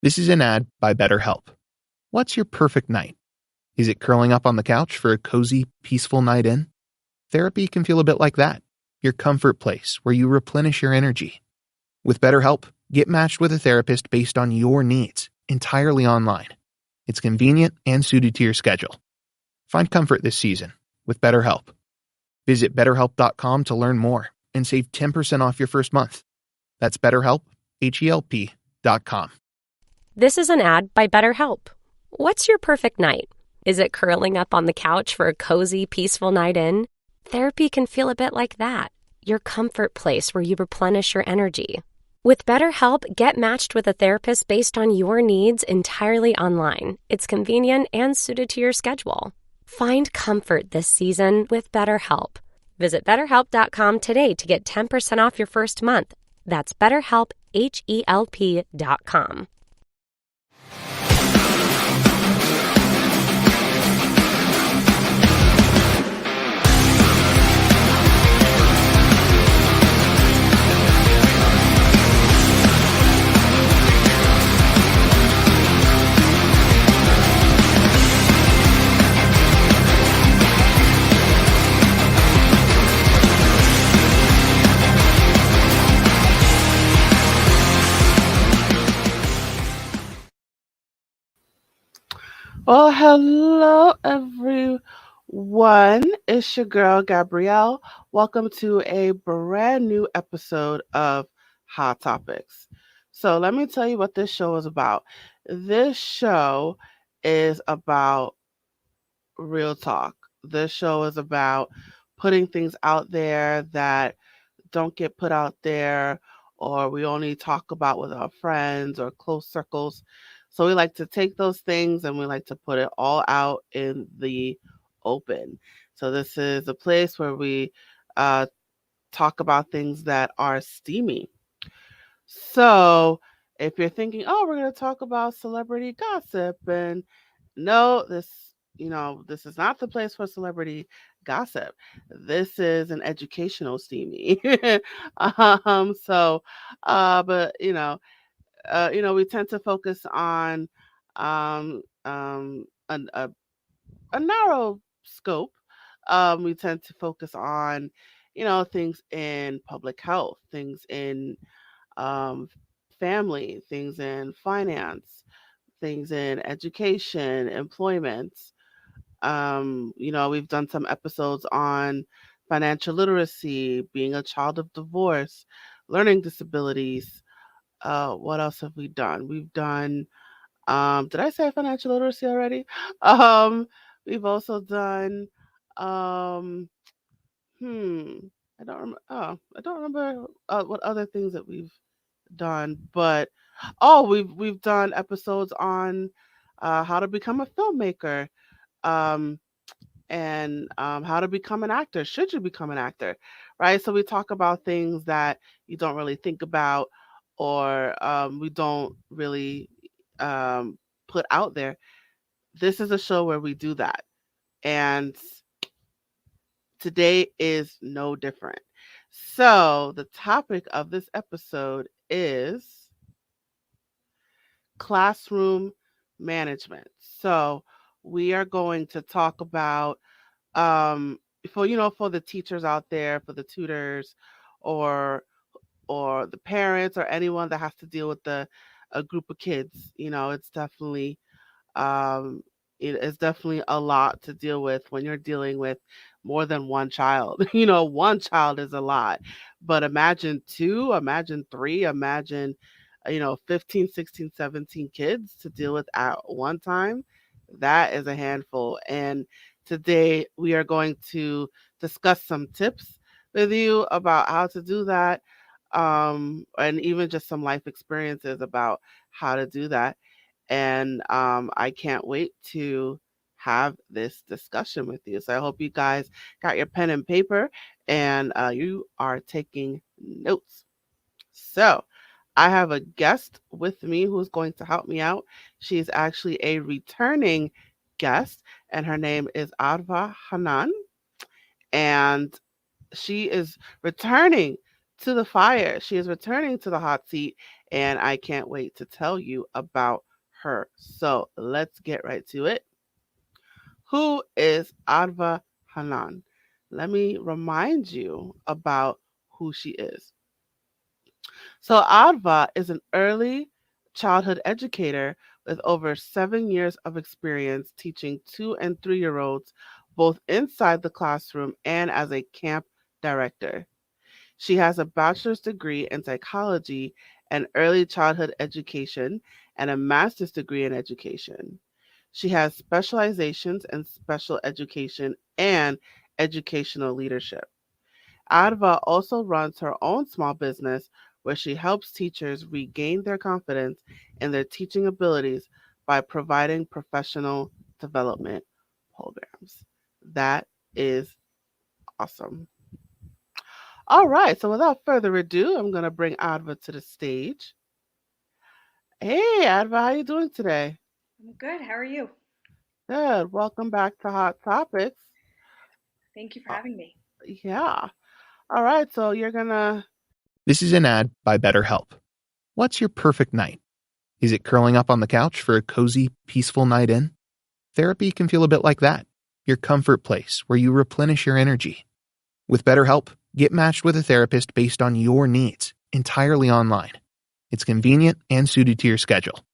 This is an ad by BetterHelp. What's your perfect night? Is it curling up on the couch for a cozy, peaceful night in? Therapy can feel a bit like that, your comfort place where you replenish your energy. With BetterHelp, get matched with a therapist based on your needs, entirely online. It's convenient and suited to your schedule. Find comfort this season with BetterHelp. Visit BetterHelp.com to learn more and save 10% off your first month. That's BetterHelp, HELP.com. This is an ad by BetterHelp. What's your perfect night? Is it curling up on the couch for a cozy, peaceful night in? Therapy can feel a bit like that, your comfort place where you replenish your energy. With BetterHelp, get matched with a therapist based on your needs entirely online. It's convenient and suited to your schedule. Find comfort this season with BetterHelp. Visit BetterHelp.com today to get 10% off your first month. That's BetterHelp, HELP.com. Well, hello everyone. It's your girl Gabrielle. Welcome to a brand new episode of Hot Topics. So let me tell you what this show is about. This show is about real talk. This show is about putting things out there that don't get put out there, or we only talk about with our friends or close circles. So we like to take those things and we like to put it all out in the open. So this is a place where we talk about things that are steamy. So if you're thinking, oh, we're going to talk about celebrity gossip, and no, this is not the place for celebrity gossip. This is an educational steamy. But we tend to focus on a narrow scope. We tend to focus on, things in public health, things in family, things in finance, things in education, employment. We've done some episodes on financial literacy, being a child of divorce, learning disabilities. What else have we done? We've done, did I say financial literacy already? We've also done, um, I don't remember. Oh, I don't remember what other things that we've done, but we've done episodes on how to become a filmmaker, um, and how to become an actor. Should you become an actor, right? So we talk about things that you don't really think about, or we don't really put out there. This is a show where we do that, and today is no different. So the topic of this episode is classroom management. So we are going to talk about for the teachers out there, for the tutors, or the parents, or anyone that has to deal with a group of kids. It's definitely it is definitely a lot to deal with when you're dealing with more than one child. One child is a lot, but imagine two, imagine three, imagine 15, 16, 17 kids to deal with at one time. That is a handful. And today we are going to discuss some tips with you about how to do that, and even just some life experiences about how to do that. And I can't wait to have this discussion with you. So I hope you guys got your pen and paper and you are taking notes. So I have a guest with me who's going to help me out. She's actually a returning guest, and her name is Adva Hanan. And she is returning to the fire. She is returning to the hot seat, and I can't wait to tell you about her. So let's get right to it. Who is Adva Hanan? Let me remind you about who she is. So, Adva is an early childhood educator with over 7 years of experience teaching 2 and 3-year-olds both inside the classroom and as a camp director. She has a bachelor's degree in psychology and early childhood education and a master's degree in education. She has specializations in special education and educational leadership. Adva also runs her own small business where she helps teachers regain their confidence in their teaching abilities by providing professional development programs. That is awesome. All right, so without further ado, I'm going to bring Adva to the stage. Hey, Adva, how you doing today? I'm good. How are you? Good. Welcome back to Hot Topics. Thank you for Uh, having me. yeah. All right, so you're going to. This is an ad by BetterHelp. What's your perfect night? Is it curling up on the couch for a cozy, peaceful night in? Therapy can feel a bit like that. Your comfort place where you replenish your energy. With BetterHelp, get matched with a therapist based on your needs, entirely online. It's convenient and suited to your schedule.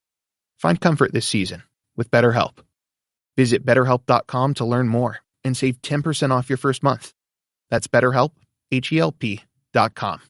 Find comfort this season with BetterHelp. Visit BetterHelp.com to learn more and save 10% off your first month. That's BetterHelp, HELP.com.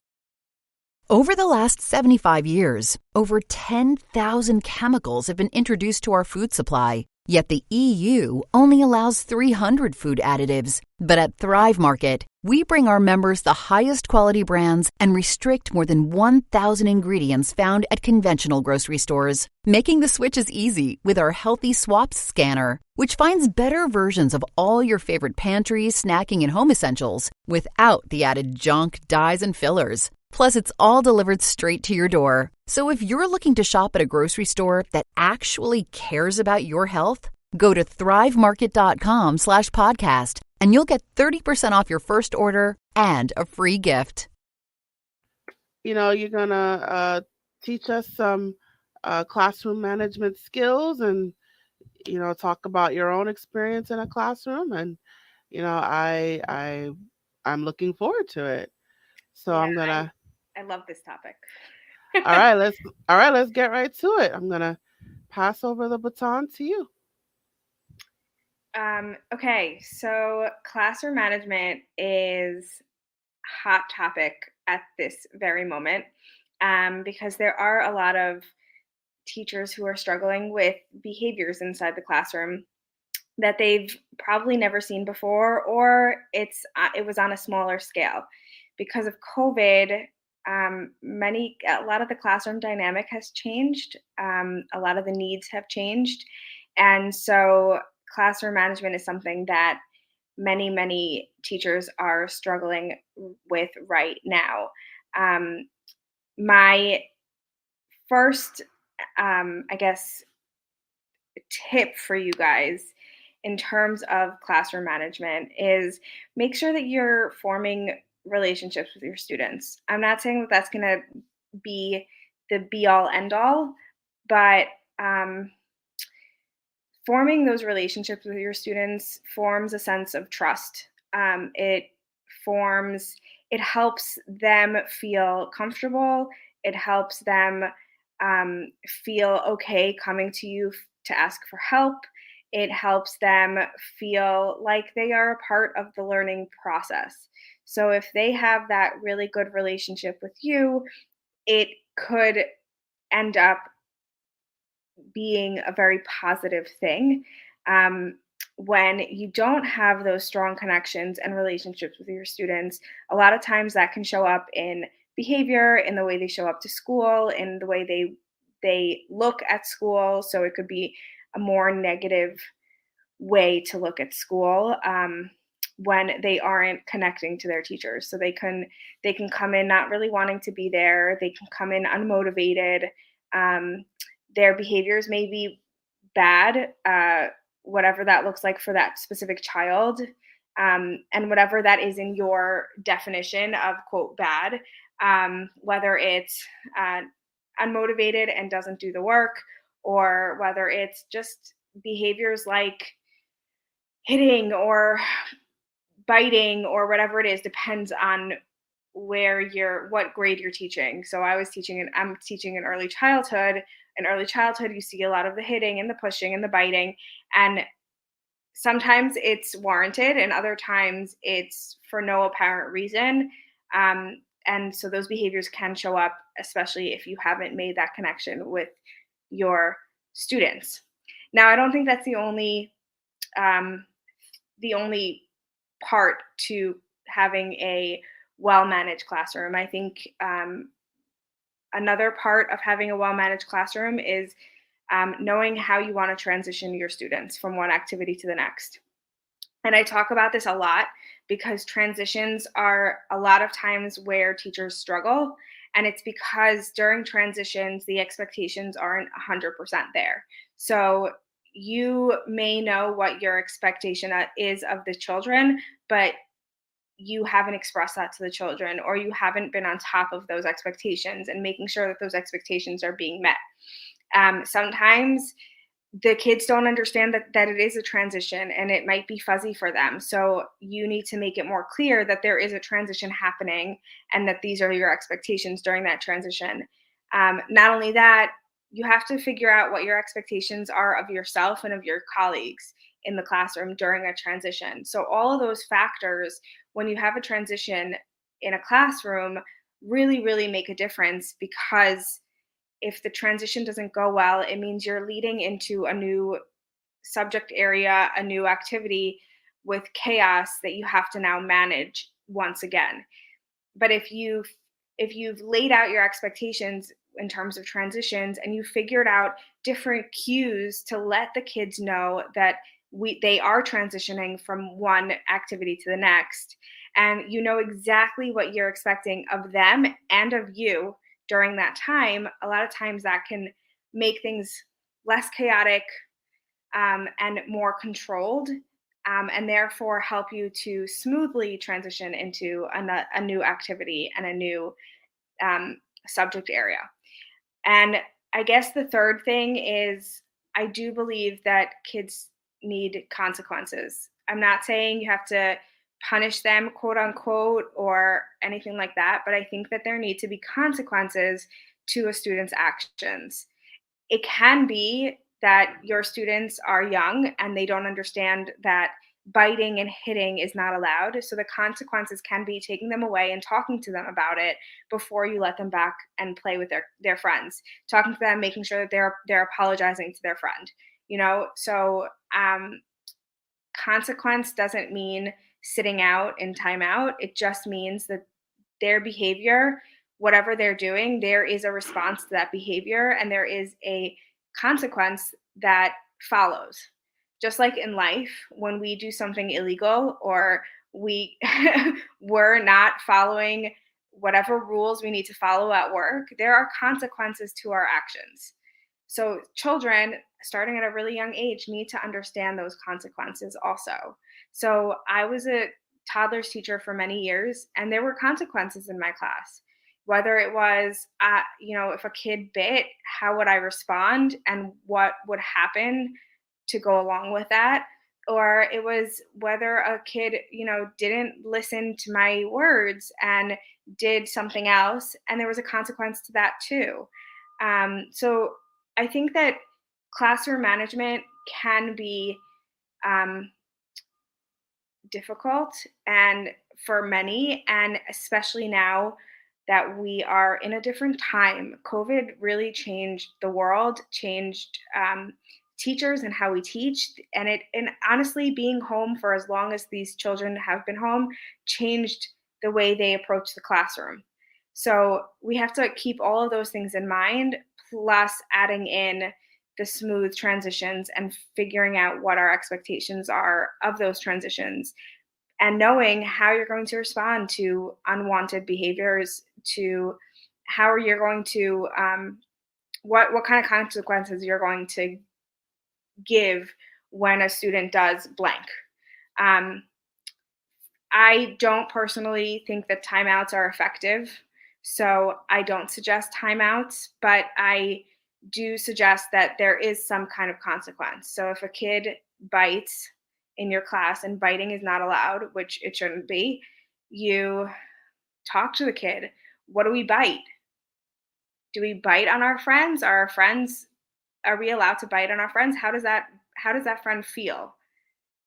Over the last 75 years, over 10,000 chemicals have been introduced to our food supply. Yet the EU only allows 300 food additives. But at Thrive Market, we bring our members the highest quality brands and restrict more than 1,000 ingredients found at conventional grocery stores, making the switches easy with our Healthy Swaps scanner, which finds better versions of all your favorite pantry, snacking, and home essentials without the added junk, dyes, and fillers. Plus, it's all delivered straight to your door. So if you're looking to shop at a grocery store that actually cares about your health, go to thrivemarket.com/podcast and you'll get 30% off your first order and a free gift. You're going to teach us some classroom management skills and, talk about your own experience in a classroom. And, I'm looking forward to it. So Yeah, I'm going to. I love this topic. All right, let's get right to it. I'm going to pass over the baton to you. Okay, so classroom management is a hot topic at this very moment because there are a lot of teachers who are struggling with behaviors inside the classroom that they've probably never seen before, or it was on a smaller scale. Because of COVID, a lot of the classroom dynamic has changed. A lot of the needs have changed, and so classroom management is something that many teachers are struggling with right now. My first, I guess, tip for you guys in terms of classroom management is make sure that you're forming relationships with your students. I'm not saying that that's going to be the be all end all, but forming those relationships with your students forms a sense of trust. It helps them feel comfortable. It helps them feel okay coming to you to ask for help. It helps them feel like they are a part of the learning process. So if they have that really good relationship with you, it could end up being a very positive thing. When you don't have those strong connections and relationships with your students, a lot of times that can show up in behavior, in the way they show up to school, in the way they look at school. So it could be a more negative way to look at school when they aren't connecting to their teachers. So they can come in not really wanting to be there. They can come in unmotivated. Their behaviors may be bad, whatever that looks like for that specific child, and whatever that is in your definition of quote bad, whether it's unmotivated and doesn't do the work, or whether it's just behaviors like hitting or biting or whatever it is, depends on what grade you're teaching. So I'm teaching in early childhood. In early childhood, you see a lot of the hitting and the pushing and the biting, and sometimes it's warranted and other times it's for no apparent reason. And so those behaviors can show up, especially if you haven't made that connection with your students. Now, I don't think that's the only part to having a well-managed classroom. I think another part of having a well-managed classroom is knowing how you want to transition your students from one activity to the next. And I talk about this a lot because transitions are a lot of times where teachers struggle. And it's because during transitions, the expectations aren't 100% there. So you may know what your expectation is of the children, but you haven't expressed that to the children, or you haven't been on top of those expectations and making sure that those expectations are being met. Sometimes the kids don't understand that it is a transition and it might be fuzzy for them. So you need to make it more clear that there is a transition happening and that these are your expectations during that transition. Not only that, you have to figure out what your expectations are of yourself and of your colleagues in the classroom during a transition. So all of those factors, when you have a transition in a classroom, really, really make a difference, because if the transition doesn't go well, it means you're leading into a new subject area, a new activity with chaos that you have to now manage once again. But if you've laid out your expectations in terms of transitions and you figured out different cues to let the kids know that they are transitioning from one activity to the next, and you know exactly what you're expecting of them and of you during that time, a lot of times that can make things less chaotic and more controlled, and therefore help you to smoothly transition into a new activity and a new subject area. And I guess the third thing is, I do believe that kids need consequences. I'm not saying you have to punish them, quote unquote, or anything like that, but I think that there need to be consequences to a student's actions. It can be that your students are young and they don't understand that biting and hitting is not allowed. So the consequences can be taking them away and talking to them about it before you let them back and play with their friends. Talking to them, making sure that they're apologizing to their friend. So consequence doesn't mean sitting out in timeout. It just means that their behavior, whatever they're doing, there is a response to that behavior and there is a consequence that follows. Just like in life, when we do something illegal or we're not following whatever rules we need to follow at work, there are consequences to our actions. So children, starting at a really young age, need to understand those consequences also. So I was a toddler's teacher for many years, and there were consequences in my class. Whether it was, if a kid bit, how would I respond and what would happen to go along with that? Or it was whether a kid, didn't listen to my words and did something else, and there was a consequence to that too. So I think that classroom management can be difficult, and for many, and especially now that we are in a different time. COVID really changed the world, changed teachers and how we teach, and honestly, being home for as long as these children have been home changed the way they approach the classroom. So we have to keep all of those things in mind, plus adding in the smooth transitions and figuring out what our expectations are of those transitions, and knowing how you're going to respond to unwanted behaviors, to how you're going to, what kind of consequences you're going to give when a student does blank. I don't personally think that timeouts are effective So I don't suggest timeouts, but I do suggest that there is some kind of consequence. So if a kid bites in your class and biting is not allowed, which it shouldn't be, you talk to the kid. What do we bite? Do we bite on our friends? Are we allowed to bite on our friends? How does that friend feel?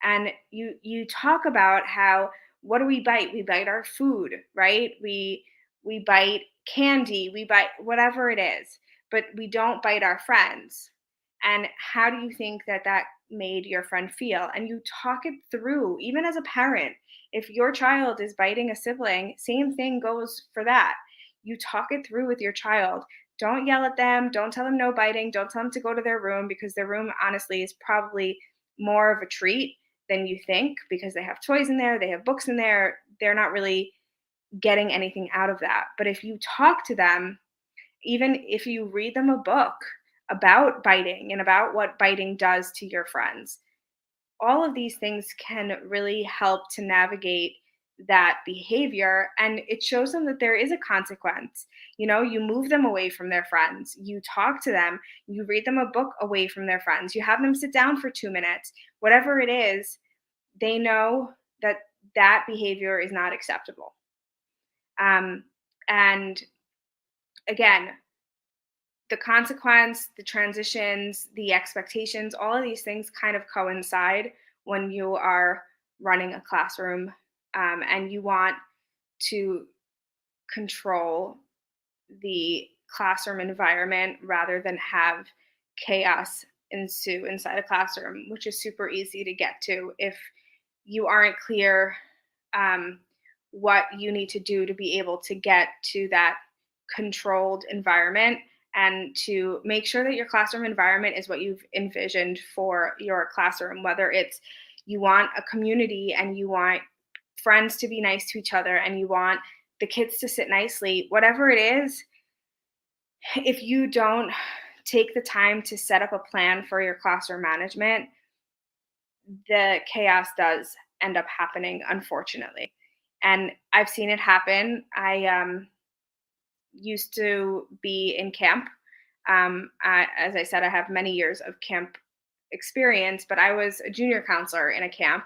And you talk about how, what do we bite? We bite our food, right? We bite candy, we bite whatever it is, but we don't bite our friends. And how do you think that that made your friend feel? And you talk it through, even as a parent. If your child is biting a sibling, same thing goes for that. You talk it through with your child. Don't yell at them. Don't tell them no biting. Don't tell them to go to their room, because their room, honestly, is probably more of a treat than you think, because they have toys in there, they have books in there. They're not really getting anything out of that. But if you talk to them, even if you read them a book about biting and about what biting does to your friends, all of these things can really help to navigate that behavior. And it shows them that there is a consequence. You move them away from their friends, you talk to them, you read them a book away from their friends, you have them sit down for 2 minutes, whatever it is. They know that that behavior is not acceptable. And again, the consequence, the transitions, the expectations, all of these things kind of coincide when you are running a classroom, and you want to control the classroom environment rather than have chaos ensue inside a classroom, which is super easy to get to if you aren't clear what you need to do to be able to get to that controlled environment, and to make sure that your classroom environment is what you've envisioned for your classroom, whether it's you want a community and you want friends to be nice to each other and you want the kids to sit nicely, whatever it is. If you don't take the time to set up a plan for your classroom management, the chaos does end up happening, unfortunately. And I've seen it happen. I used to be in camp. As I said, I have many years of camp experience, but I was a junior counselor in a camp,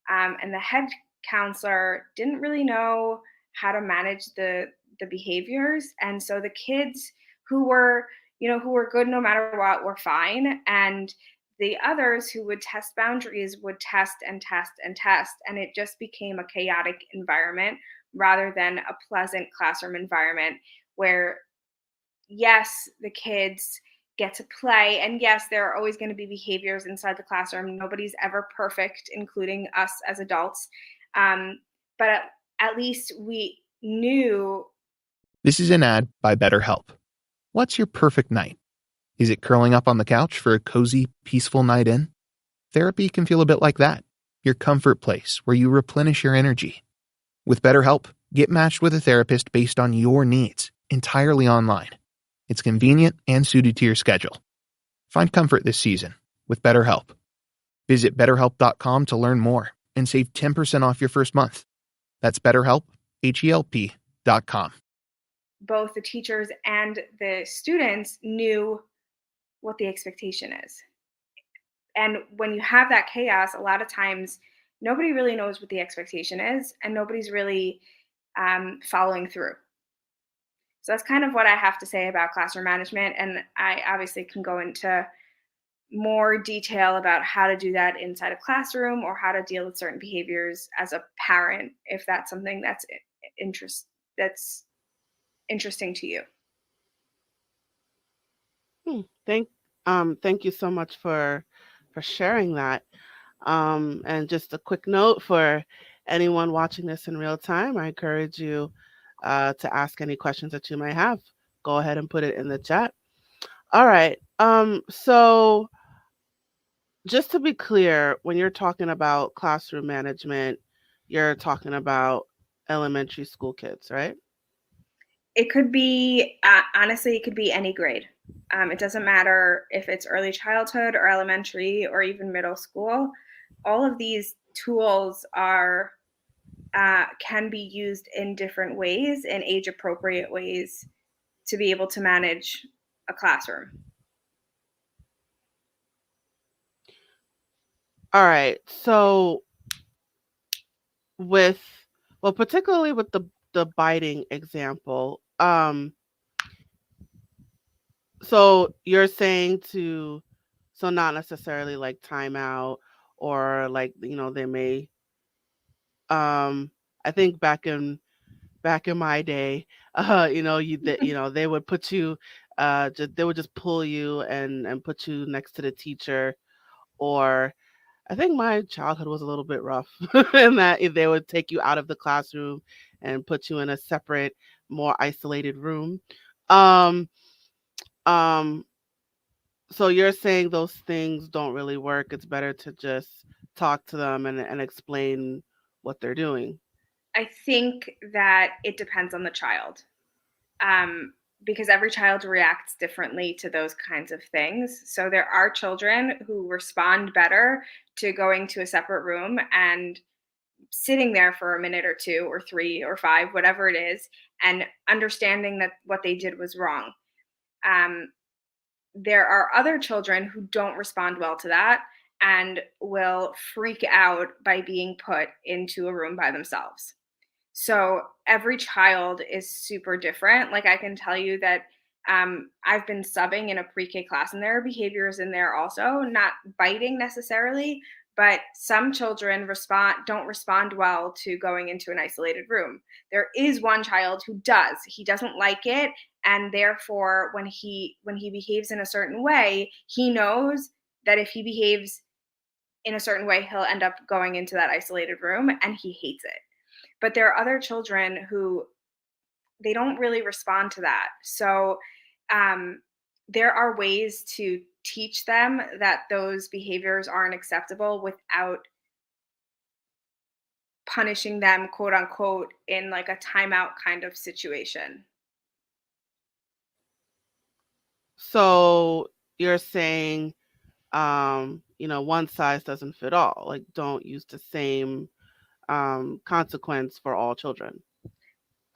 and the head counselor didn't really know how to manage the behaviors, and so the kids who were who were good no matter what were fine, and the others who would test boundaries would test and test and test, and it just became a chaotic environment rather than a pleasant classroom environment where, yes, the kids get to play, and yes, there are always going to be behaviors inside the classroom. Nobody's ever perfect, including us as adults. But at least we knew. This is an ad by BetterHelp. What's your perfect night? Is it curling up on the couch for a cozy, peaceful night in? Therapy can feel a bit like that, your comfort place where you replenish your energy. With BetterHelp, get matched with a therapist based on your needs, entirely online. It's convenient and suited to your schedule. Find comfort this season with BetterHelp. Visit BetterHelp.com to learn more and save 10% off your first month. That's BetterHelp, HELP.com. Both the teachers and the students knew what the expectation is. And when you have that chaos, a lot of times nobody really knows what the expectation is, and nobody's really following through. So that's kind of what I have to say about classroom management. And I obviously can go into more detail about how to do that inside a classroom or how to deal with certain behaviors as a parent, if that's something that's interesting to you. Thank you so much for sharing that. And just a quick note for anyone watching this in real time, I encourage you to ask any questions that you might have. Go ahead and put it in the chat. All right. So just to be clear, when you're talking about classroom management, you're talking about elementary school kids, right? It could be, honestly, it could be any grade. It doesn't matter if it's early childhood or elementary or even middle school. All of these tools are can be used in different ways, in age-appropriate ways, to be able to manage a classroom. All right. So particularly with the biting example, so you're saying so not necessarily like timeout, or like, they may, I think back in my day, they would put you, they would just pull you and put you next to the teacher. Or I think my childhood was a little bit rough in that they would take you out of the classroom and put you in a separate, more isolated room. Um, um, so you're saying those things don't really work. It's better to just talk to them and explain what they're doing. I think that it depends on the child, because every child reacts differently to those kinds of things. So there are children who respond better to going to a separate room and sitting there for a minute or two or three or five, whatever it is, and understanding that what they did was wrong. There are other children who don't respond well to that and will freak out by being put into a room by themselves. So every child is super different. Like, I can tell you that I've been subbing in a pre-K class, and there are behaviors in there also, not biting necessarily, but some children don't respond well to going into an isolated room. There is one child who does. He doesn't like it, and therefore when he behaves in a certain way, he knows that if he behaves in a certain way, he'll end up going into that isolated room, and he hates it. But there are other children who they don't really respond to that. So there are ways to teach them that those behaviors aren't acceptable without punishing them, quote unquote, in like a timeout kind of situation. So you're saying, one size doesn't fit all. Like, don't use the same consequence for all children.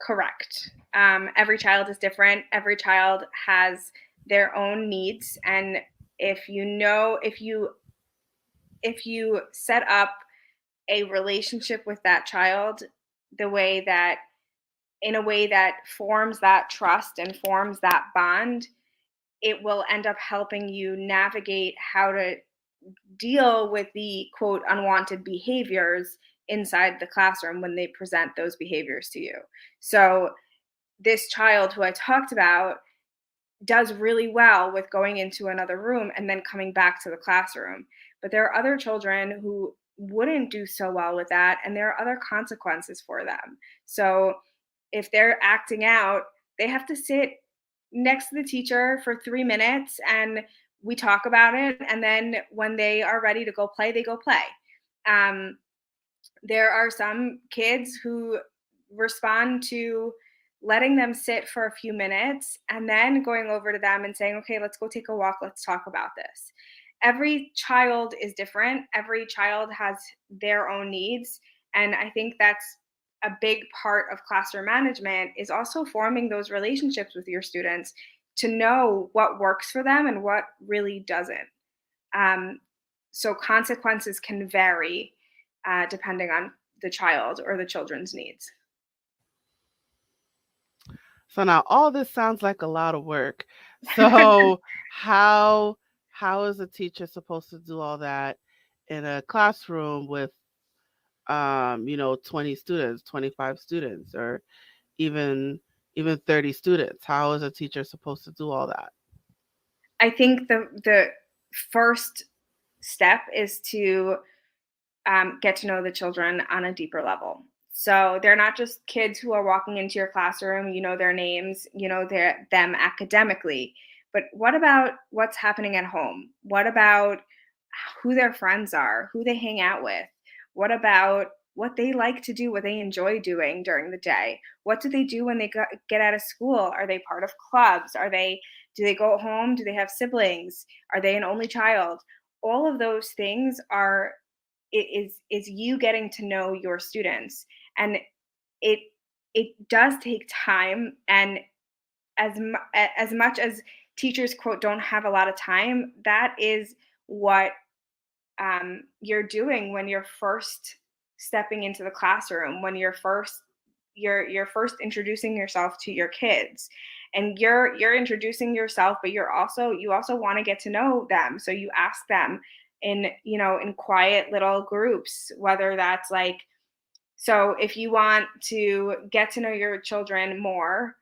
Correct. Every child is different. Every child has their own needs, and if you set up a relationship with that child in a way that forms that trust and forms that bond, it will end up helping you navigate how to deal with the quote unwanted behaviors inside the classroom when they present those behaviors to you. So this child who I talked about does really well with going into another room and then coming back to the classroom. But there are other children who wouldn't do so well with that, and there are other consequences for them. So if they're acting out, they have to sit next to the teacher for 3 minutes and we talk about it. And then when they are ready to go play, they go play. There are some kids who respond to letting them sit for a few minutes and then going over to them and saying, okay, let's go take a walk. Let's talk about this. Every child is different. Every child has their own needs. And I think that's a big part of classroom management, is also forming those relationships with your students to know what works for them and what really doesn't. So consequences can vary depending on the child or the children's needs. So now all this sounds like a lot of work. So how is a teacher supposed to do all that in a classroom with 20 students, 25 students, or even 30 students? How is a teacher supposed to do all that? I think the first step is to get to know the children on a deeper level. So they're not just kids who are walking into your classroom, you know their names, you know them academically, but what about what's happening at home? What about who their friends are, who they hang out with? What about what they like to do, what they enjoy doing during the day? What do they do when they get out of school? Are they part of clubs? Do they go home? Do they have siblings? Are they an only child? All of those things is you getting to know your students. And it does take time, and as much as teachers quote don't have a lot of time, that is what you're doing when you're first stepping into the classroom, when you're first introducing yourself to your kids, and you're introducing yourself, but you also want to get to know them, so you ask them in, in quiet little groups, whether that's like, so if you want to get to know your children more,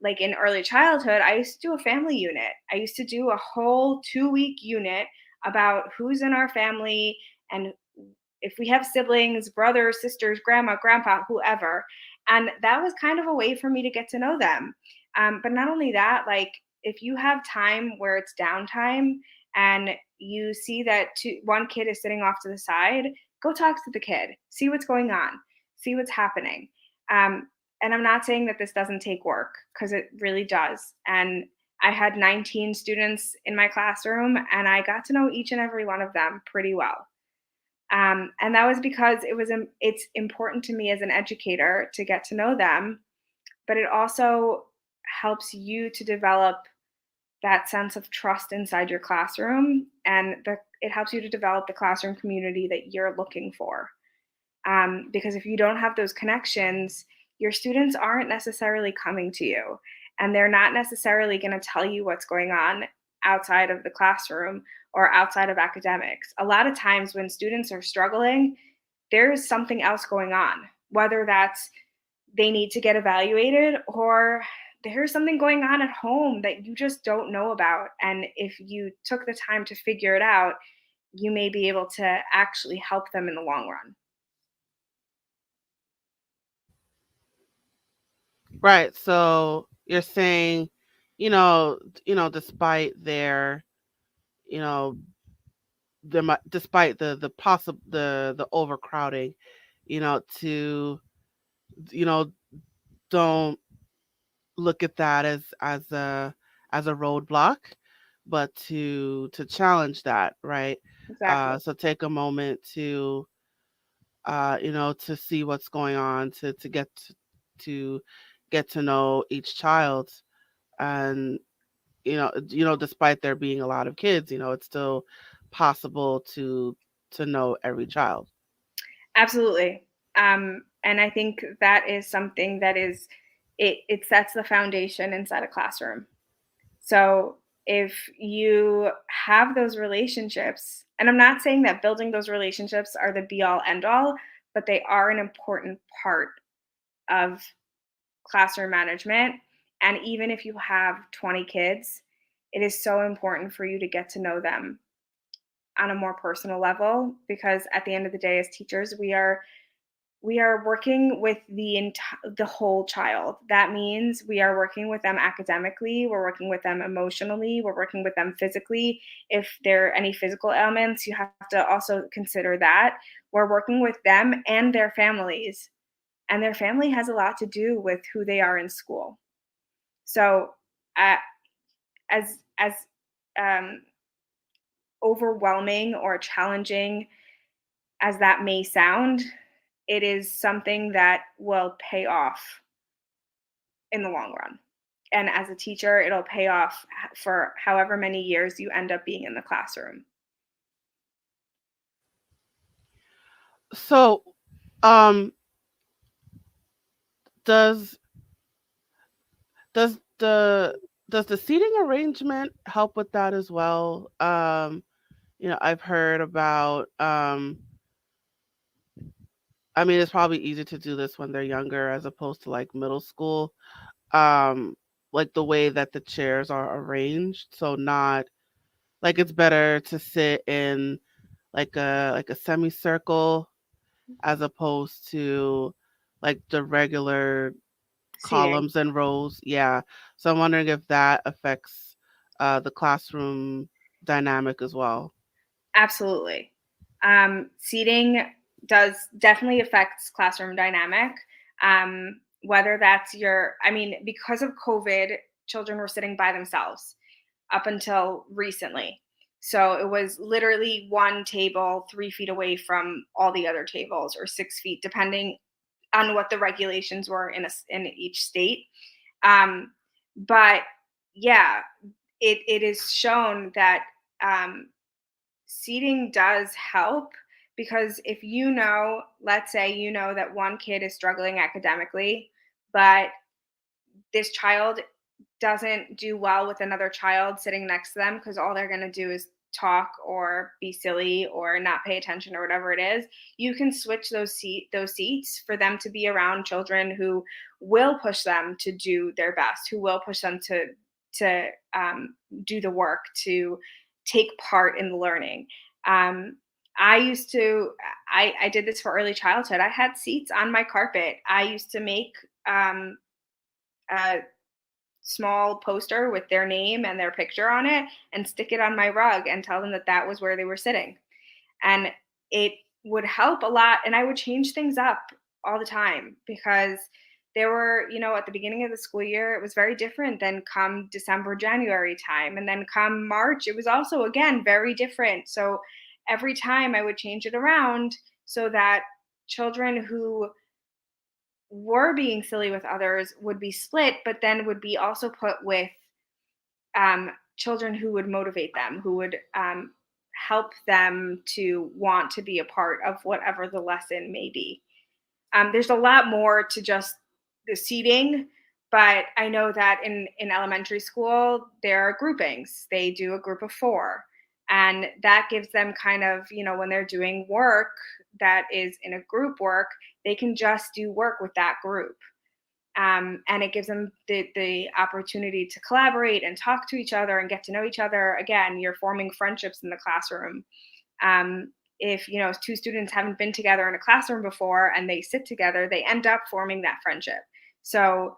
like in early childhood, I used to do a family unit. I used to do a whole 2-week unit about who's in our family, and if we have siblings, brothers, sisters, grandma, grandpa, whoever. And that was kind of a way for me to get to know them. But not only that, like if you have time where it's downtime and you see that one kid is sitting off to the side, go talk to the kid, see what's going on, see what's happening. And I'm not saying that this doesn't take work, because it really does. And I had 19 students in my classroom, and I got to know each and every one of them pretty well. And that was because it's important to me as an educator to get to know them, but it also helps you to develop that sense of trust inside your classroom, and it helps you to develop the classroom community that you're looking for. Because if you don't have those connections, your students aren't necessarily coming to you, and they're not necessarily going to tell you what's going on outside of the classroom or outside of academics. A lot of times when students are struggling, there's something else going on, whether that's they need to get evaluated, or there's something going on at home that you just don't know about. And if you took the time to figure it out, you may be able to actually help them in the long run. Right. So you're saying, despite their, you know, despite the possible the overcrowding, to, don't look at that as a roadblock, but to challenge that, right? Exactly. So take a moment to, to see what's going on, to get to know each child, and despite there being a lot of kids, it's still possible to know every child. Absolutely. And I think that is something that it sets the foundation inside a classroom. So if you have those relationships, and I'm not saying that building those relationships are the be all end all, but they are an important part of classroom management. And even if you have 20 kids, it is so important for you to get to know them on a more personal level, because at the end of the day, as teachers, we are working with the whole child. That means we are working with them academically, we're working with them emotionally, we're working with them physically. If there are any physical ailments, you have to also consider that. We're working with them and their families, and their family has a lot to do with who they are in school. So, as overwhelming or challenging as that may sound, it is something that will pay off in the long run. And as a teacher, it'll pay off for however many years you end up being in the classroom. So, does does the does the seating arrangement help with that as well? I've heard about, I mean, it's probably easier to do this when they're younger as opposed to like middle school. Um, like the way that the chairs are arranged. So not like, it's better to sit in like a semicircle as opposed to like the regular Seating. columns and rows. Yeah. So I'm wondering if that affects the classroom dynamic as well. Absolutely. Seating does definitely affects classroom dynamic. Whether that's because of COVID, children were sitting by themselves up until recently. So it was literally one table 3 feet away from all the other tables, or 6 feet, depending on what the regulations were in each state. But yeah, it is shown that seating does help, because if let's say that one kid is struggling academically, but this child doesn't do well with another child sitting next to them because all they're going to do is talk or be silly or not pay attention or whatever it is, you can switch those seats for them to be around children who will push them to do their best, who will push them to do the work, to take part in the learning. I did this for early childhood. I had seats on my carpet. I used to make a small poster with their name and their picture on it and stick it on my rug and tell them that that was where they were sitting. And it would help a lot. And I would change things up all the time, because there were, at the beginning of the school year, it was very different than come December, January time. And then come March, it was also, again, very different. So every time I would change it around so that children who were being silly with others would be split, but then would be also put with children who would motivate them, who would help them to want to be a part of whatever the lesson may be. There's a lot more to just the seating, but I know that in elementary school, there are groupings. They do a group of 4. And that gives them kind of, when they're doing work that is in a group work, they can just do work with that group. And it gives them the opportunity to collaborate and talk to each other and get to know each other. Again, you're forming friendships in the classroom. If, 2 students haven't been together in a classroom before and they sit together, they end up forming that friendship. So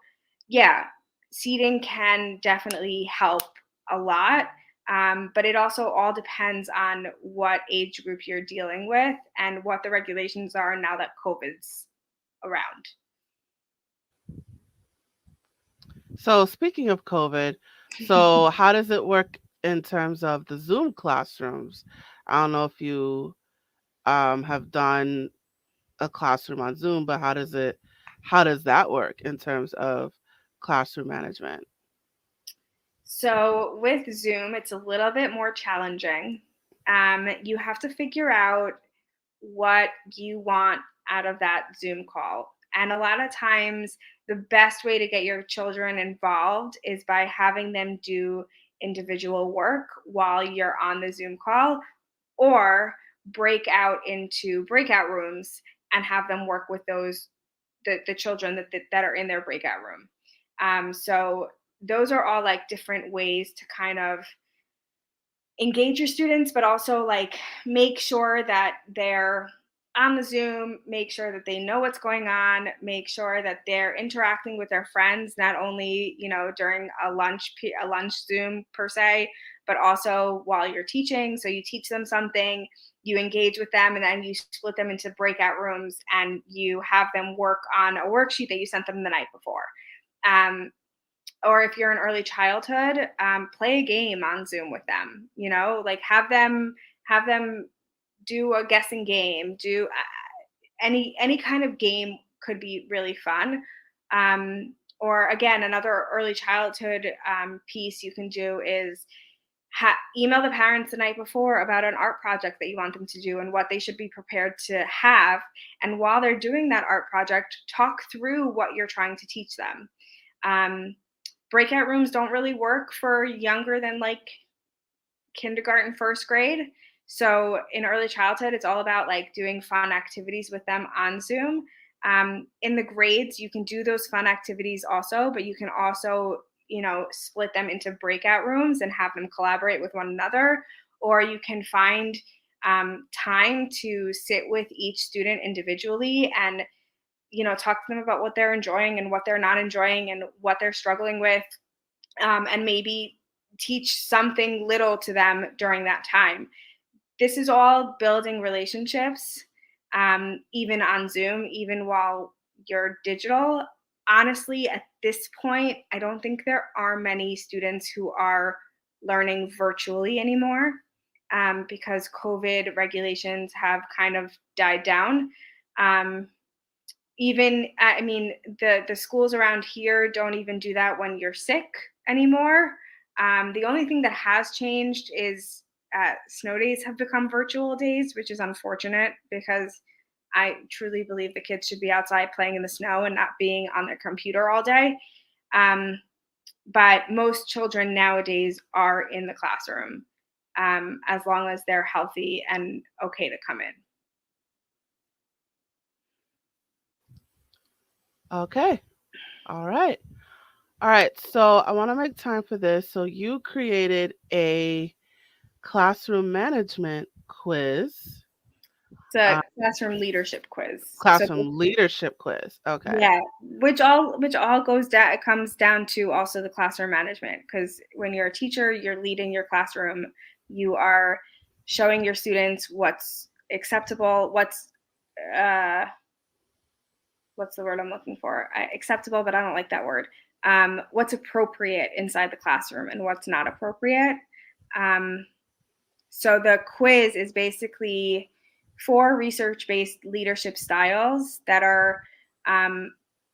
yeah, seating can definitely help a lot. But it also all depends on what age group you're dealing with and what the regulations are now that COVID's around. So speaking of COVID, so how does it work in terms of the Zoom classrooms? I don't know if you have done a classroom on Zoom, but how does that work in terms of classroom management? So with Zoom, it's a little bit more challenging. You have to figure out what you want out of that Zoom call. And a lot of times, the best way to get your children involved is by having them do individual work while you're on the Zoom call, or break out into breakout rooms and have them work with the children that are in their breakout room. So those are all like different ways to kind of engage your students, but also like make sure that they're on the Zoom, make sure that they know what's going on, make sure that they're interacting with their friends, not only, during a lunch Zoom per se, but also while you're teaching. So you teach them something, you engage with them, and then you split them into breakout rooms and you have them work on a worksheet that you sent them the night before. Or if you're in early childhood, play a game on Zoom with them, like have them do a guessing game, do any kind of game could be really fun. Or again, another early childhood piece you can do is email the parents the night before about an art project that you want them to do and what they should be prepared to have. And while they're doing that art project, talk through what you're trying to teach them. Breakout rooms don't really work for younger than like kindergarten, first grade. So in early childhood, it's all about like doing fun activities with them on Zoom. In the grades, you can do those fun activities also, but you can also, split them into breakout rooms and have them collaborate with one another. Or you can find time to sit with each student individually and talk to them about what they're enjoying and what they're not enjoying and what they're struggling with, and maybe teach something little to them during that time. This is all building relationships, even on Zoom, even while you're digital. Honestly, at this point, I don't think there are many students who are learning virtually anymore, because COVID regulations have kind of died down. even, I mean, the schools around here don't even do that when you're sick anymore. The only thing that has changed is snow days have become virtual days, which is unfortunate because I truly believe the kids should be outside playing in the snow and not being on their computer all day. Um, but most children nowadays are in the classroom, as long as they're healthy and okay to come in. Okay. All right. All right. So I want to make time for this. So you created a classroom management quiz. It's a classroom leadership quiz. Classroom leadership quiz. Okay. Yeah, which all goes down. It comes down to also the classroom management, because when you're a teacher, you're leading your classroom. You are showing your students what's acceptable, what's the word I'm looking for? Acceptable, but I don't like that word. What's appropriate inside the classroom and what's not appropriate. So the quiz is basically 4 research-based leadership styles that are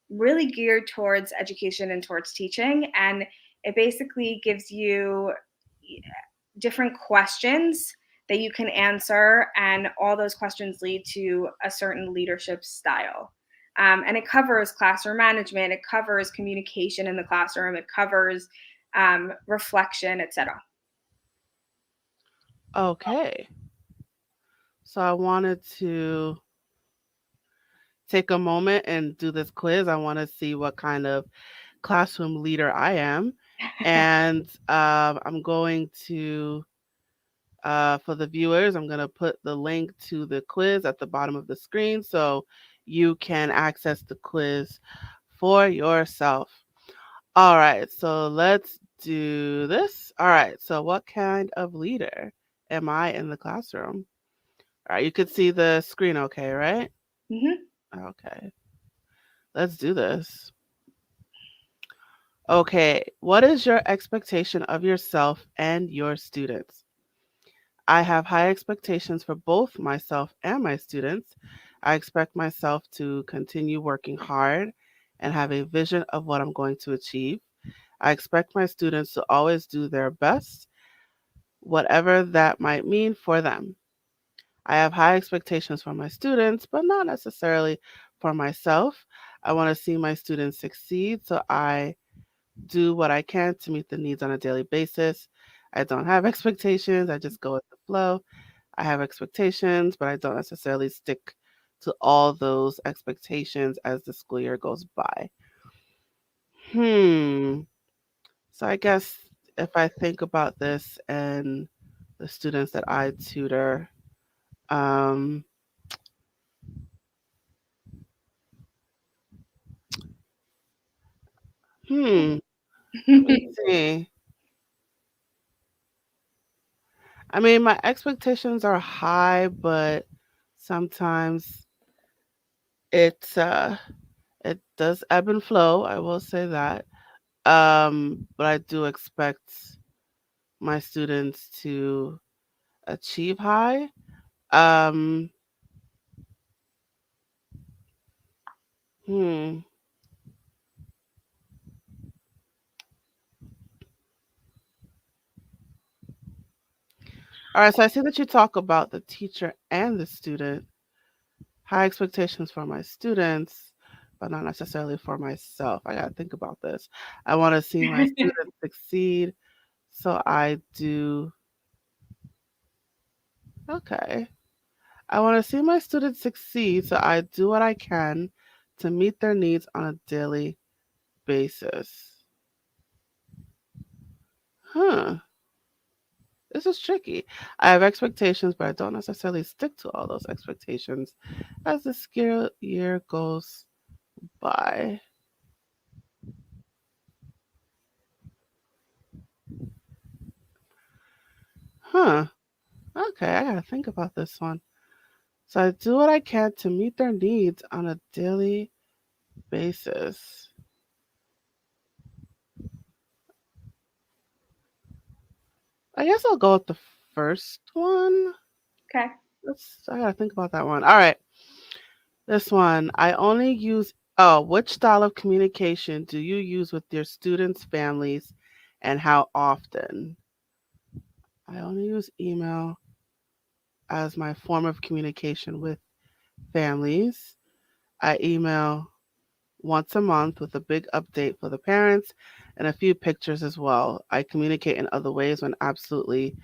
really geared towards education and towards teaching. And it basically gives you different questions that you can answer, and all those questions lead to a certain leadership style. And it covers classroom management, it covers communication in the classroom, it covers reflection, etc. Okay. So I wanted to take a moment and do this quiz. I want to see what kind of classroom leader I am. And I'm going to, for the viewers, I'm going to put the link to the quiz at the bottom of the screen so you can access the quiz for yourself. All right, so let's do this. All right, so what kind of leader am I in the classroom? All right, you could see the screen okay, right? Mm-hmm. Okay, let's do this. Okay, what is your expectation of yourself and your students? I have high expectations for both myself and my students. I expect myself to continue working hard and have a vision of what I'm going to achieve. I expect my students to always do their best, whatever that might mean for them. I have high expectations for my students, but not necessarily for myself. I want to see my students succeed, so I do what I can to meet the needs on a daily basis. I don't have expectations, I just go with the flow. I have expectations, but I don't necessarily stick to all those expectations as the school year goes by. So I guess if I think about this and the students that I tutor, um, let me see. I mean, my expectations are high, but sometimes it does ebb and flow. I will say that. But I do expect my students to achieve high. Um, hmm. All right, so I see that you talk about the teacher and the student. High expectations for my students, but not necessarily for myself. I gotta think about this. I want to see my students succeed, so I do. Okay. I want to see my students succeed, so I do what I can to meet their needs on a daily basis. Huh. This is tricky. I have expectations, but I don't necessarily stick to all those expectations as the school year goes by. Huh. Okay, I gotta think about this one. So I do what I can to meet their needs on a daily basis. I guess I'll go with the first one. Okay. I gotta think about that one. All right. This one, I only use, oh, which style of communication do you use with your students, families, and how often? I only use email as my form of communication with families. I email once a month with a big update for the parents and a few pictures as well. I communicate in other ways when absolutely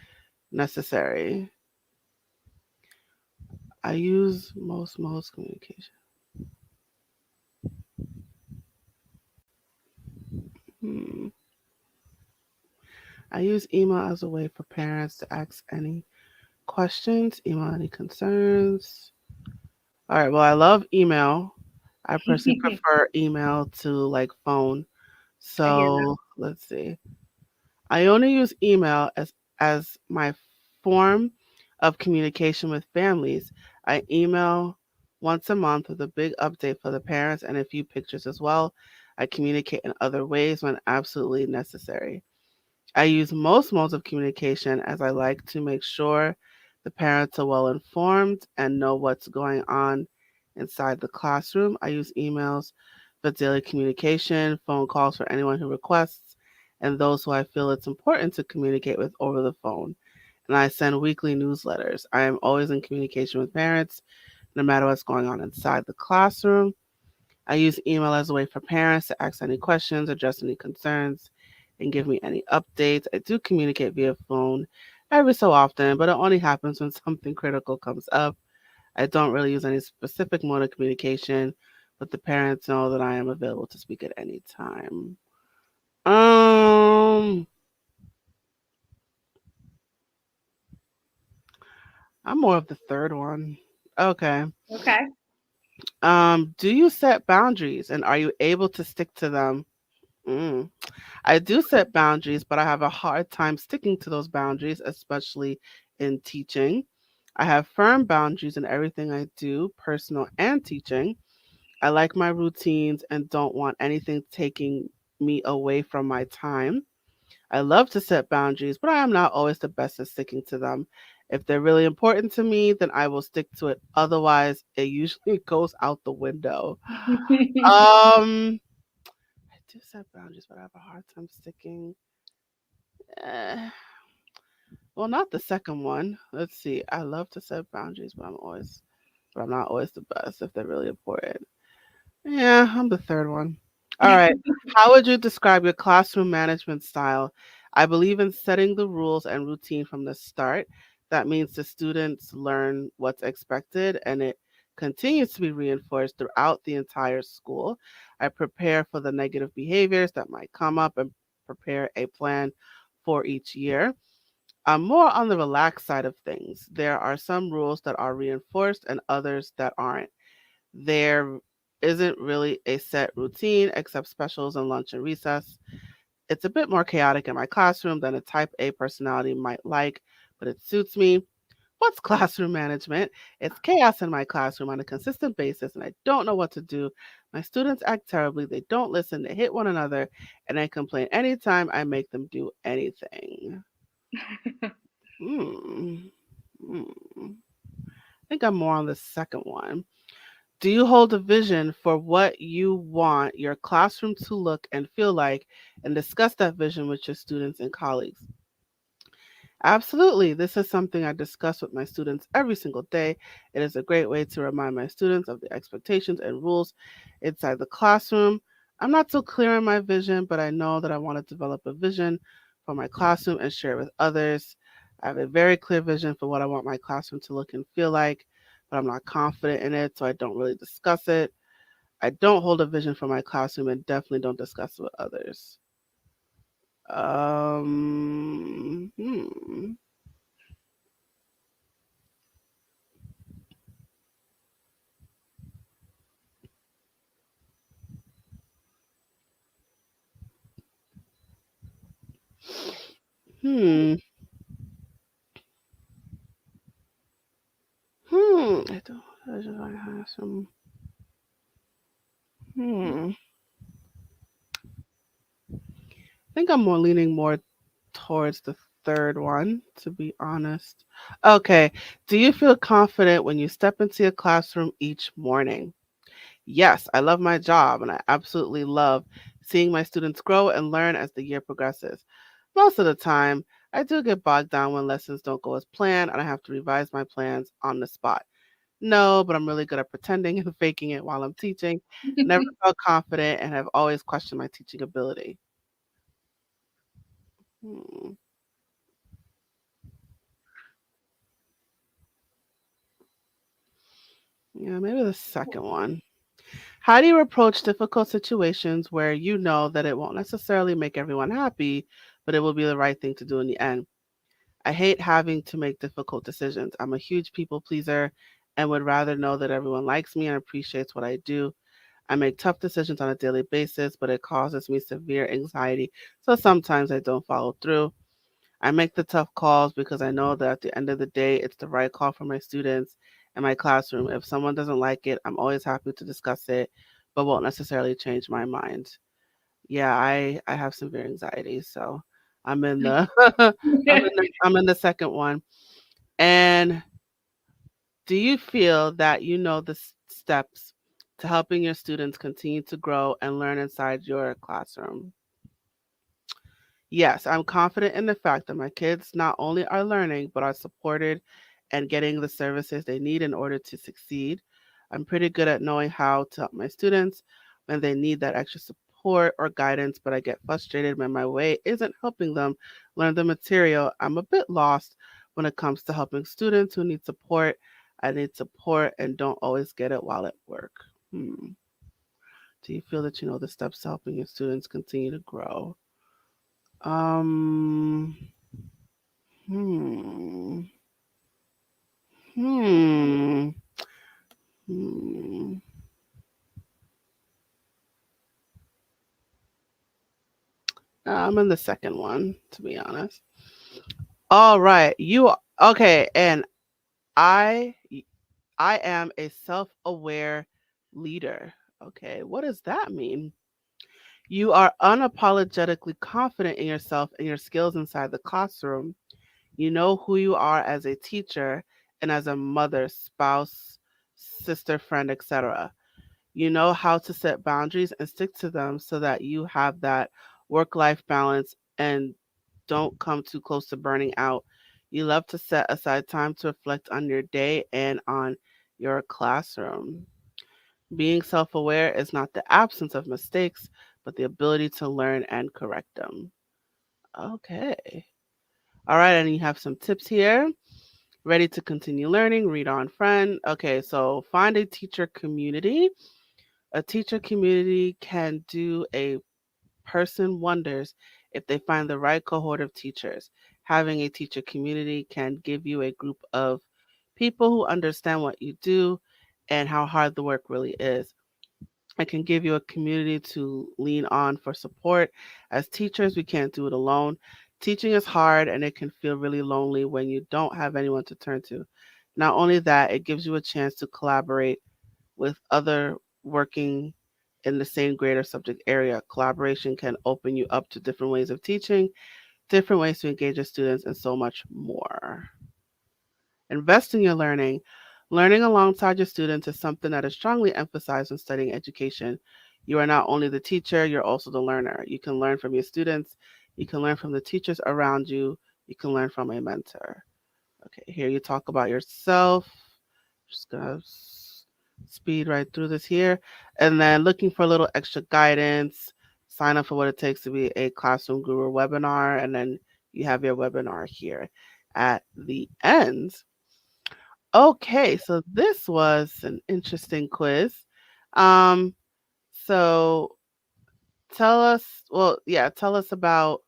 necessary. I use most communication. Hmm. I use email as a way for parents to ask any questions, email any concerns. All right, well, I love email. I personally prefer email to like phone. I hear that. So let's see. I only use email as my form of communication with families. I email once a month with a big update for the parents and a few pictures as well. I communicate in other ways when absolutely necessary. I use most modes of communication as I like to make sure the parents are well informed and know what's going on inside the classroom. I use emails for daily communication, phone calls for anyone who requests, and those who I feel it's important to communicate with over the phone. And I send weekly newsletters. I am always in communication with parents, no matter what's going on inside the classroom. I use email as a way for parents to ask any questions, address any concerns, and give me any updates. I do communicate via phone every so often, but it only happens when something critical comes up. I don't really use any specific mode of communication, but the parents know that I am available to speak at any time. Um, I'm more of the third one. Okay. Okay. Do you set boundaries and are you able to stick to them? Mm. I do set boundaries, but I have a hard time sticking to those boundaries, especially in teaching. I have firm boundaries in everything I do, personal and teaching. I like my routines and don't want anything taking me away from my time. I love to set boundaries, but I am not always the best at sticking to them. If they're really important to me, then I will stick to it. Otherwise, it usually goes out the window. I do set boundaries, but I have a hard time sticking. Eh, well, not the second one. Let's see. I love to set boundaries, but I'm not always the best if they're really important. Yeah, I'm the third one. All right. How would you describe your classroom management style? I believe in setting the rules and routine from the start. That means the students learn what's expected and it continues to be reinforced throughout the entire school. I prepare for the negative behaviors that might come up and prepare a plan for each year. I'm more on the relaxed side of things. There are some rules that are reinforced and others that aren't. There isn't really a set routine except specials and lunch and recess. It's a bit more chaotic in my classroom than a type A personality might like, but it suits me. What's classroom management? It's chaos in my classroom on a consistent basis, and I don't know what to do. My students act terribly, they don't listen, they hit one another, and I complain anytime I make them do anything. Hmm. Hmm. I think I'm more on the second one. Do you hold a vision for what you want your classroom to look and feel like and discuss that vision with your students and colleagues? Absolutely. This is something I discuss with my students every single day. It is a great way to remind my students of the expectations and rules inside the classroom. I'm not so clear on my vision, but I know that I want to develop a vision for my classroom and share it with others. I have a very clear vision for what I want my classroom to look and feel like, but I'm not confident in it, so I don't really discuss it. I don't hold a vision for my classroom and definitely don't discuss it with others. Um, hmm. Hmm. I don't. I just want to have some. Hmm. I think I'm more leaning more towards the third one, to be honest. Okay. Do you feel confident when you step into your classroom each morning? Yes, I love my job and I absolutely love seeing my students grow and learn as the year progresses. Most of the time, I do get bogged down when lessons don't go as planned and I have to revise my plans on the spot. No, but I'm really good at pretending and faking it while I'm teaching. Never felt confident and have always questioned my teaching ability. Hmm. Yeah, maybe the second one. How do you approach difficult situations where you know that it won't necessarily make everyone happy, but it will be the right thing to do in the end? I hate having to make difficult decisions. I'm a huge people pleaser and would rather know that everyone likes me and appreciates what I do. I make tough decisions on a daily basis, but it causes me severe anxiety, so sometimes I don't follow through. I make the tough calls because I know that at the end of the day, it's the right call for my students and my classroom. If someone doesn't like it, I'm always happy to discuss it, but won't necessarily change my mind. Yeah, I have severe anxiety, so I'm in the I'm in the second one. And do you feel that you know the steps to helping your students continue to grow and learn inside your classroom? Yes, I'm confident in the fact that my kids not only are learning, but are supported and getting the services they need in order to succeed. I'm pretty good at knowing how to help my students when they need that extra support or guidance, but I get frustrated when my way isn't helping them learn the material. I'm a bit lost when it comes to helping students who need support. I need support and don't always get it while at work. Hmm. Do you feel that you know the steps to helping your students continue to grow? Um, hmm, hmm, hmm. I'm in the second one, to be honest. All right, okay, and I, I am a self-aware leader. Okay, what does that mean? You are unapologetically confident in yourself and your skills inside the classroom. You know who you are as a teacher and as a mother, spouse, sister, friend, etc. You know how to set boundaries and stick to them so that you have that work life balance and don't come too close to burning out. You love to set aside time to reflect on your day and on your classroom. Being self aware is not the absence of mistakes, but the ability to learn and correct them. Okay. All right. And you have some tips here. Ready to continue learning? Read on, friend. Okay. So find a teacher community. A teacher community can do a person wonders if they find the right cohort of teachers. Having a teacher community can give you a group of people who understand what you do and how hard the work really is. It can give you a community to lean on for support. As teachers, we can't do it alone. Teaching is hard and it can feel really lonely when you don't have anyone to turn to. Not only that, it gives you a chance to collaborate with other working in the same grade or subject area. Collaboration can open you up to different ways of teaching, different ways to engage your students, and so much more. Invest in your learning. Learning alongside your students is something that is strongly emphasized when studying education. You are not only the teacher, you're also the learner. You can learn from your students, you can learn from the teachers around you, you can learn from a mentor. Okay, here you talk about yourself. Just gonna speed right through this here. And then looking for a little extra guidance, sign up for what it takes to be a Classroom Guru webinar. And then you have your webinar here at the end. Okay, so this was an interesting quiz. Um, so tell us, well, yeah, tell us about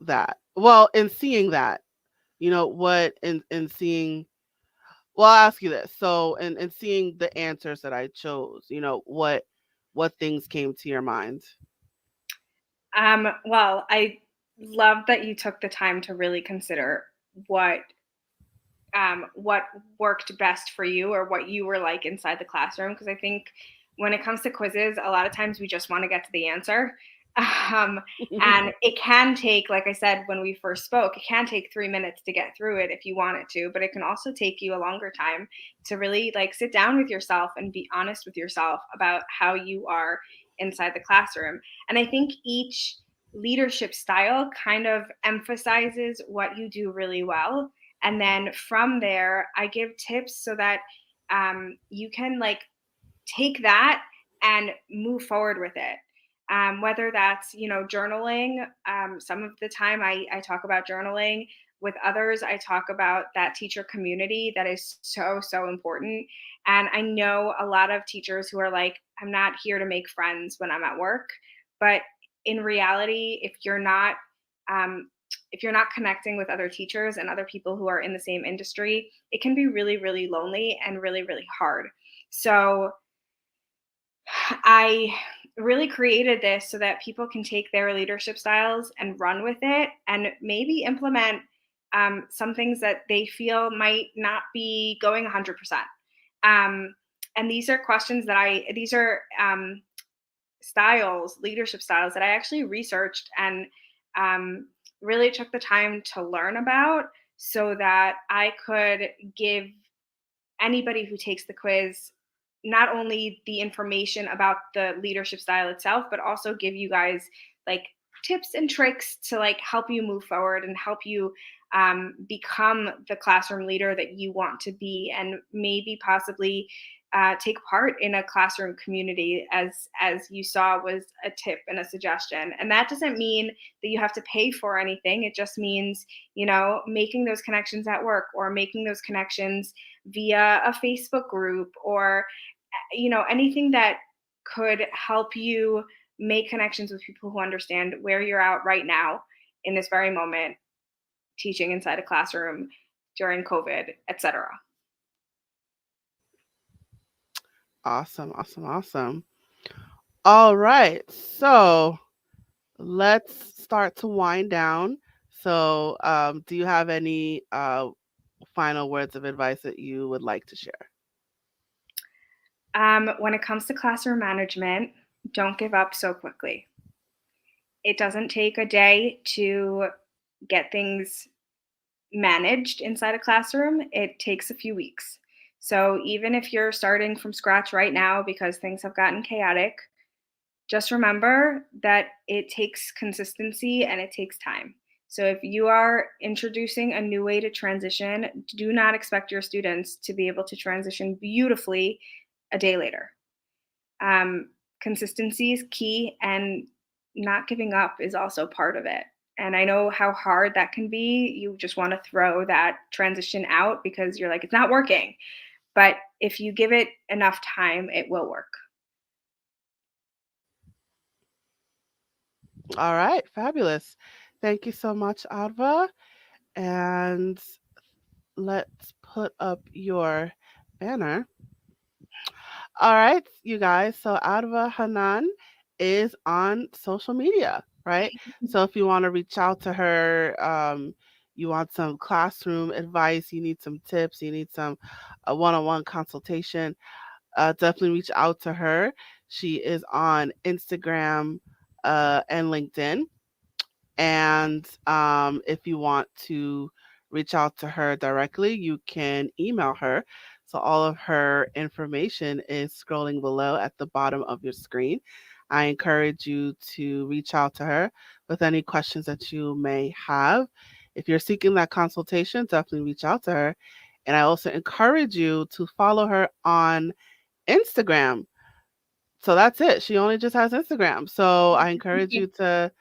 that. Well, in seeing that, what in seeing well, I'll ask you this. So in seeing the answers that I chose, what things came to your mind? Well, I love that you took the time to really consider what worked best for you or what you were like inside the classroom. Because I think when it comes to quizzes, a lot of times we just want to get to the answer. And it can take, like I said, when we first spoke, it can take 3 minutes to get through it if you want it to, but it can also take you a longer time to really like sit down with yourself and be honest with yourself about how you are inside the classroom. And I think each leadership style kind of emphasizes what you do really well. And then from there, I give tips so that you can like take that and move forward with it. Whether that's, journaling. Some of the time I talk about journaling. With others, I talk about that teacher community that is so, so important. And I know a lot of teachers who are like, I'm not here to make friends when I'm at work. But in reality, if you're not connecting with other teachers and other people who are in the same industry, it can be really, really lonely and really, really hard. So I really created this so that people can take their leadership styles and run with it and maybe implement some things that they feel might not be going 100%. And these are questions these are leadership styles that I actually researched and really took the time to learn about so that I could give anybody who takes the quiz not only the information about the leadership style itself, but also give you guys like tips and tricks to like help you move forward and help you become the classroom leader that you want to be, and maybe possibly take part in a classroom community, as you saw was a tip and a suggestion. And that doesn't mean that you have to pay for anything. It just means, making those connections at work or making those connections via a Facebook group or, anything that could help you make connections with people who understand where you're at right now in this very moment, teaching inside a classroom during COVID, etc. Awesome, awesome, awesome. All right, so let's start to wind down. So, do you have any final words of advice that you would like to share? When it comes to classroom management, don't give up so quickly. It doesn't take a day to get things managed inside a classroom. It takes a few weeks. So even if you're starting from scratch right now because things have gotten chaotic, just remember that it takes consistency and it takes time. So if you are introducing a new way to transition, do not expect your students to be able to transition beautifully a day later. Consistency is key, and not giving up is also part of it. And I know how hard that can be. You just want to throw that transition out because you're like, it's not working. But if you give it enough time, it will work. All right, fabulous. Thank you so much, Adva. And let's put up your banner. All right, you guys. So Adva Hanan is on social media, right? So if you want to reach out to her, you want some classroom advice, you need some tips, you need some a one-on-one consultation, definitely reach out to her. She is on Instagram and LinkedIn. And if you want to reach out to her directly, you can email her. So all of her information is scrolling below at the bottom of your screen. I encourage you to reach out to her with any questions that you may have. If you're seeking that consultation, definitely reach out to her. And I also encourage you to follow her on Instagram. So that's it. She only just has Instagram. So I encourage you to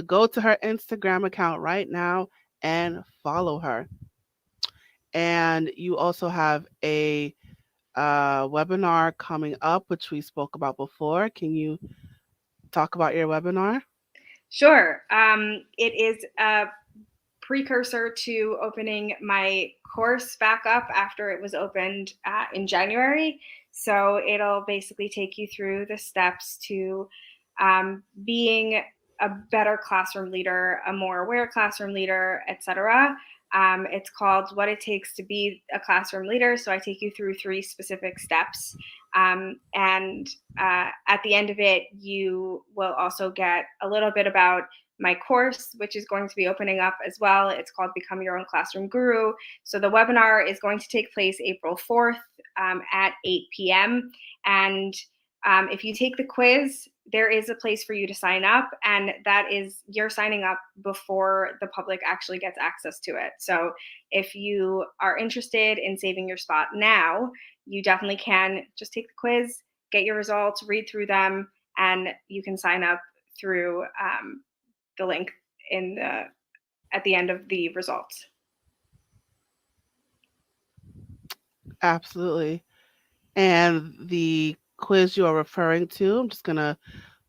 go to her Instagram account right now and follow her. And you also have a webinar coming up, which we spoke about before. Can you talk about your webinar? Sure. It is a precursor to opening my course back up after it was opened in January. So it'll basically take you through the steps to being a better classroom leader, a more aware classroom leader, etc. It's called What It Takes to Be a Classroom Leader. So I take you through 3 specific steps And at the end of it, you will also get a little bit about my course, which is going to be opening up as well. It's called Become Your Own Classroom Guru. So the webinar is going to take place April 4th at 8 p.m. And if you take the quiz, there is a place for you to sign up, and that is you're signing up before the public actually gets access to it. So if you are interested in saving your spot now, you definitely can just take the quiz, get your results, read through them, and you can sign up through the link at the end of the results. Absolutely. And the quiz you are referring to, I'm just going to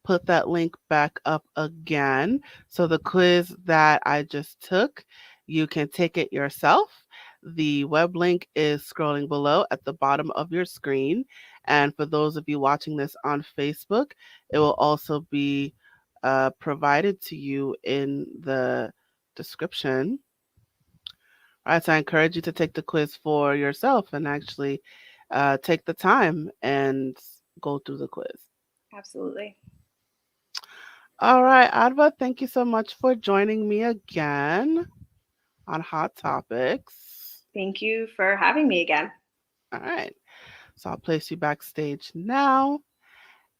put that link back up again. So the quiz that I just took, you can take it yourself. The web link is scrolling below at the bottom of your screen. And for those of you watching this on Facebook, it will also be provided to you in the description. All right, so I encourage you to take the quiz for yourself and actually take the time and go through the quiz. Absolutely. All right, Adva, thank you so much for joining me again on Hot Topics. Thank you for having me again. All right, so I'll place you backstage now,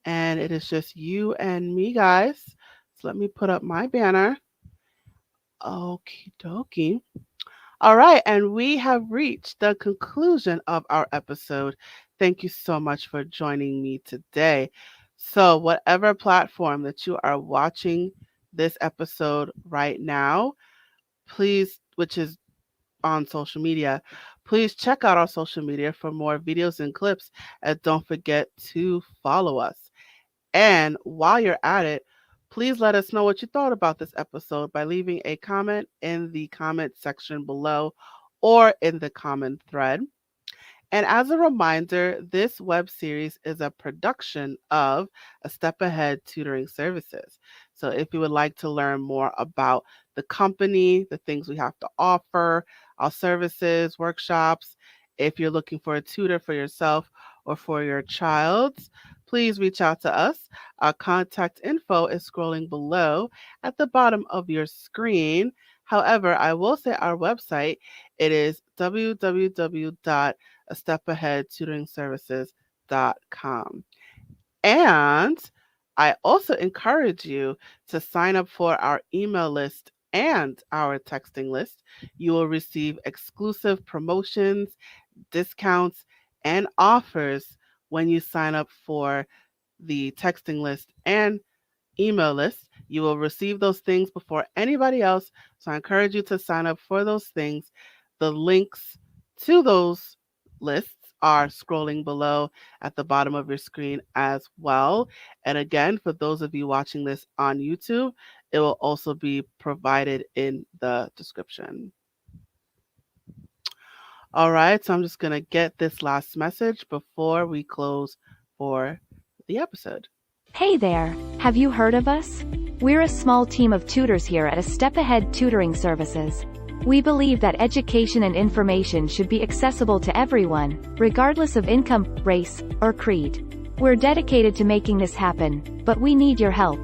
and it is just you and me, guys. So let me put up my banner. Okie dokie. All right, and we have reached the conclusion of our episode. Thank you so much for joining me today. So whatever platform that you are watching this episode right now, please, which is on social media, please check out our social media for more videos and clips, and don't forget to follow us. And while you're at it, please let us know what you thought about this episode by leaving a comment in the comment section below or in the comment thread. And as a reminder, this web series is a production of A Step Ahead Tutoring Services. So if you would like to learn more about the company, the things we have to offer, our services, workshops, if you're looking for a tutor for yourself or for your child, please reach out to us. Our contact info is scrolling below at the bottom of your screen. However, I will say our website, it is www.astepaheadtutoringservices.com. And I also encourage you to sign up for our email list and our texting list. You will receive exclusive promotions, discounts, and offers when you sign up for the texting list and email list. You will receive those things before anybody else. So I encourage you to sign up for those things. The links to those lists are scrolling below at the bottom of your screen as well. And again, for those of you watching this on YouTube, it will also be provided in the description. All right, so I'm just going to get this last message before we close for the episode. Hey there, have you heard of us? We're a small team of tutors here at A Step Ahead Tutoring Services. We believe that education and information should be accessible to everyone, regardless of income, race, or creed. We're dedicated to making this happen, but we need your help.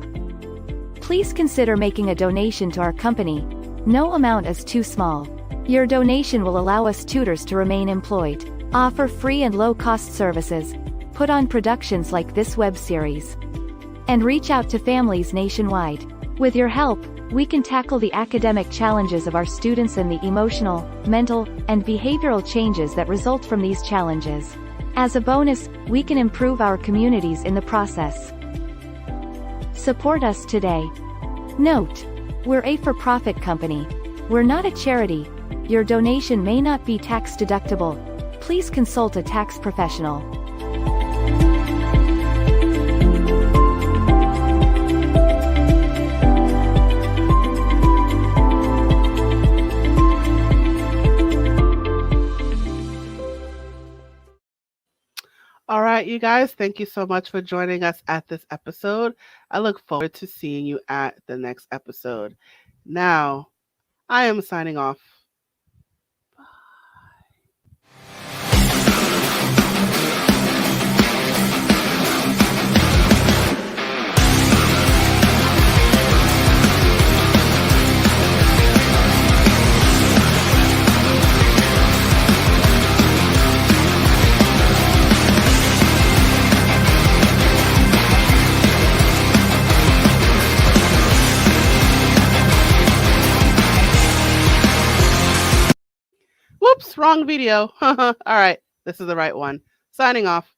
Please consider making a donation to our company. No amount is too small. Your donation will allow us tutors to remain employed, offer free and low-cost services, put on productions like this web series, and reach out to families nationwide. With your help, we can tackle the academic challenges of our students and the emotional, mental, and behavioral changes that result from these challenges. As a bonus, we can improve our communities in the process. Support us today. Note: we're a for-profit company. We're not a charity. Your donation may not be tax deductible. Please consult a tax professional. All right, you guys, thank you so much for joining us at this episode. I look forward to seeing you at the next episode. Now, I am signing off. Bye. Oops, wrong video. All right, this is the right one. Signing off.